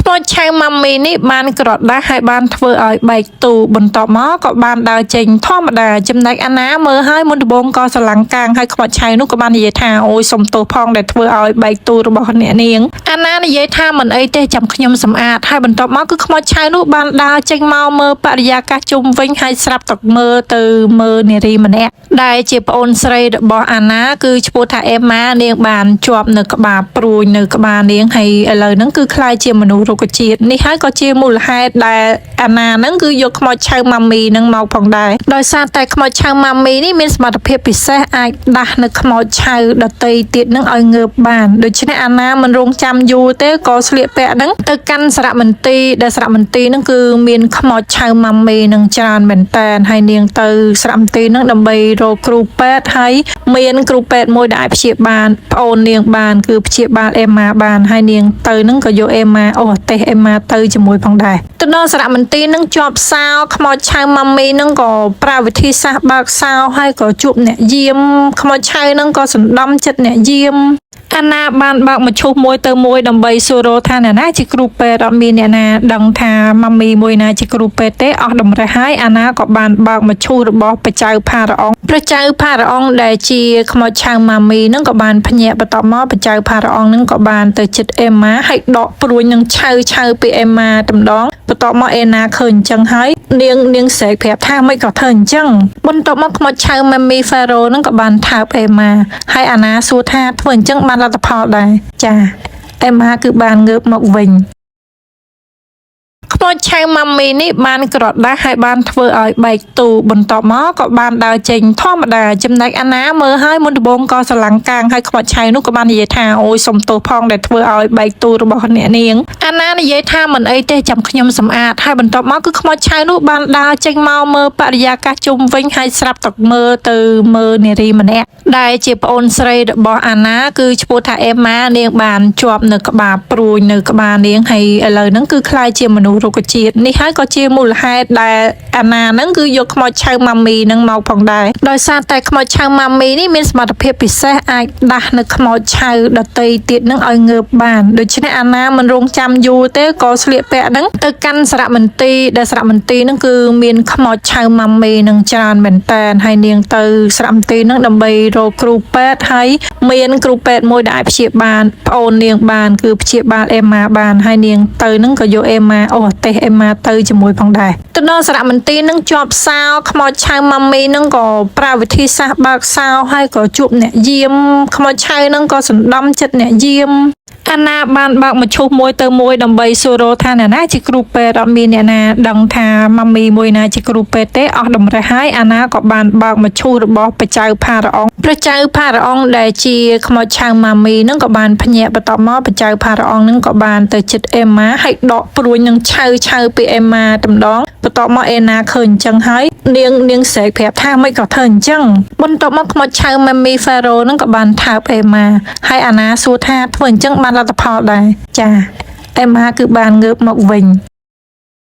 ខ្មោចឆៅម៉ាមីនេះបានក្រដាស់ឲ្យបានធ្វើឲ្យបែកទូបន្ទាប់មកក៏បានដើរចេញធម្មតាចំណែកអាណាមើលឲ្យមុនដំបូងក៏ស្រឡាំងកាងឲ្យខ្មោចឆៅនោះក៏បាននិយាយថាអូយសុំទោសផងដែលធ្វើឲ្យបែកទូរបស់អ្នកនាងអាណានិយាយថាមិនអីទេចាំខ្ញុំសម្អាតហើយបន្ទាប់មកគឺខ្មោចឆៅនោះបានដើរចេញមកមើលបរិយាកាសជុំវិញហើយស្រាប់តែមើលទៅមើលនារីម្នាក់ដែលជាប្អូនស្រីរបស់អាណាគឺឈ្មោះថាអេម៉ានាងបានជាប់នៅក្បាលព្រួយនៅក្បាលនាងហើយឥឡូវហ្នឹងគឺខ្លាចជាមនុស្សរុក្ខជាតិនេះហើយក៏ជាមូលហេតុដែលអាណាហ្នឹងគឺយកខ្មោចឆៅម៉ាមីហ្នឹងមកផងដែរដោយសារតែខ្មោចឆៅម៉ាមីនេះមានសមត្ថភាពពិសេសអាចដាស់នៅខ្មោចឆៅដតីទៀតហ្នឹងឲ្យងើបបានដូច្នេះអាណាមិនរងចាំយូរទេក៏ស្លៀកពាក់ហ្នឹងទៅកាន់សារមន្ទីរដែលសារមន្ទីរហ្នឹងគឺមានខ្មោចឆៅម៉ាមីហ្នឹងច្រើនមែនតើហើយនាងទៅសារមន្ទីរហ្នឹងដើម្បីរកគ្រូពេទ្យហើយមានគ្រូពេទ្យមួយដែលអាចព្យាបាលប្អូននាងបានគឺព្យាបាលអេម៉ាបានហើយនាងទៅហ្នឹងក៏យកអេម៉ាអូទេសអេម៉ាទៅជាមួយផងដែរទៅដល់សារមន្ទីរហ្នឹងជាប់សោខ្មោចឆៅម៉ាមីហ្នឹងក៏ប្រើវិធីសាស្ត្របើកសោហើយក៏ជួបអ្នកយាមខ្មោចឆៅហ្នឹងក៏សណ្ដំចិត្តអ្នកយាមអាណាបានបើកមឈូសមួយទៅមួយដើម្បីសួររកថាអ្នកណាជាគ្រូពេទ្យអត់មានអ្នកណាដឹងថាម៉ាមីមួយណាជាគ្រូពេទ្យទេអស់តម្រេះហើយអាណាក៏បានបើកមឈូសរបស់ព្រះចៅផារ៉អុងដែលជាខ្មោចឆៅម៉ាមីហ្នឹងក៏បានភ្ញាក់បន្ទាប់មកព្រះចៅផារ៉អុងហ្នឹងក៏បានទៅចិត្តអេម៉ាហើយដកព្រួយនឹងឆៅពីអេម៉ាតម្ដងបន្ទាប់មកអេណាឃើញអញ្ចឹងហើយនាងស្រែកប្រាប់ថាមិនក៏ធ្វើអញ្ចឹងបន្ទាប់មកខ្មោចឆៅម៉ាមីហ្វេរ៉ូហ្នឹងក៏បានថើបអេម៉ាហើយអាណាសួរថាធ្វើអញ្ចឹងបានលទ្ធផលដែរចាអេម៉ាគឺបានងើបមកវិញខ្មោចឆៅម៉ាមីនេះបានក្រដាស់ឲ្យបានធ្វើឲ្យបែកទូបន្ទាប់មកក៏បានដើរចេញធម្មតាចំណែកអាណាមើលឲ្យមុនដំបូងក៏ស្រឡាំងកាងឲ្យខ្មោចឆៅនោះក៏បាននិយាយថាអូយសុំទោសផងដែលធ្វើឲ្យបែកទូរបស់អ្នកនាងអាណានិយាយថាមិនអីទេចាំខ្ញុំសម្អាតហើយបន្ទាប់មកគឺខ្មោចឆៅនោះបានដើរចេញមកមើលបរិយាកាសជុំវិញហើយស្រាប់តែមើលទៅមើលនារីម្នាក់ដែលជាប្អូនស្រីរបស់អាណាគឺឈ្មោះថាអេម៉ានាងបានជាប់នៅក្បាលព្រួយនៅក្បាលនាងហើយឥឡូវហ្នឹងគឺខ្លាចជាមនុស្សរុក្ខជាតិនេះហើយក៏ជាមូលហេតុដែលអាណាហ្នឹងគឺយកខ្មោចឆៅម៉ាមីហ្នឹងមកផងដែរដោយសារតែខ្មោចឆៅម៉ាមីនេះមានសមត្ថភាពពិសេសអាចដាស់នៅខ្មោចឆៅដតីទៀតហ្នឹងឲ្យងើបបានដូច្នេះអាណាមិនរងចាំយូរទេក៏ស្លៀកពាក់ហ្នឹងទៅកាន់សារមន្ទីរដែលសារមន្ទីរហ្នឹងគឺមានខ្មោចឆៅម៉ាមីហ្នឹងច្រើនមែនតើហើយនាងទៅសារមន្ទីរហ្នឹងដើម្បីរកគ្រូពេទ្យហើយមានគ្រូពេទ្យមួយដែលអាចព្យាបាលប្អូននាងបានគឺព្យាបាលអេម៉ាបានហើយនាងទៅហ្នឹងក៏យកអេម៉ាអូទេសអេម៉ាទៅជាមួយផងដែរទៅដល់សារមន្ទីរនឹងជាប់សោខ្មោចឆៅម៉ាមីនឹងក៏ប្រើវិធីសាស្ត្របើកសោហើយក៏ជួបអ្នកយាមខ្មោចឆៅនឹងក៏សណ្ដំចិត្តអ្នកយាមអាណាបានបើកមឈូសមួយទៅមួយដើម្បីសួររកថាអ្នកណាជាគ្រូពេទ្យអត់មានអ្នកណាដឹងថាម៉ាមីមួយណាជាគ្រូពេទ្យទេអស់តម្រេះហើយអាណាក៏បានបើកមឈូសរបស់ព្រះចៅផារ៉អុងដែលជាខ្មោចឆៅម៉ាមីនឹងក៏បានភ្ញាក់បន្ទាប់មកព្រះចៅផារ៉អុងនឹងក៏បានទៅចិត្តអេម៉ាហើយដកព្រួយនឹងឆៅពីអេម៉ាតម្ដងបន្ទាប់មកអេណាឃើញអញ្ចឹងហើយនាងស្រែកប្រាប់ថាមិនក៏ធ្វើអញ្ចឹងបន្ទាប់មកខ្មោចឆៅម៉ាមីហ្វេរ៉ូនឹងក៏បានថើបអេម៉ាហើយអាណាសួរថាធ្វើអញ្ចឹងបានលទ្ធផលដែរចាអេម៉ាគឺបានងើបមកវិញ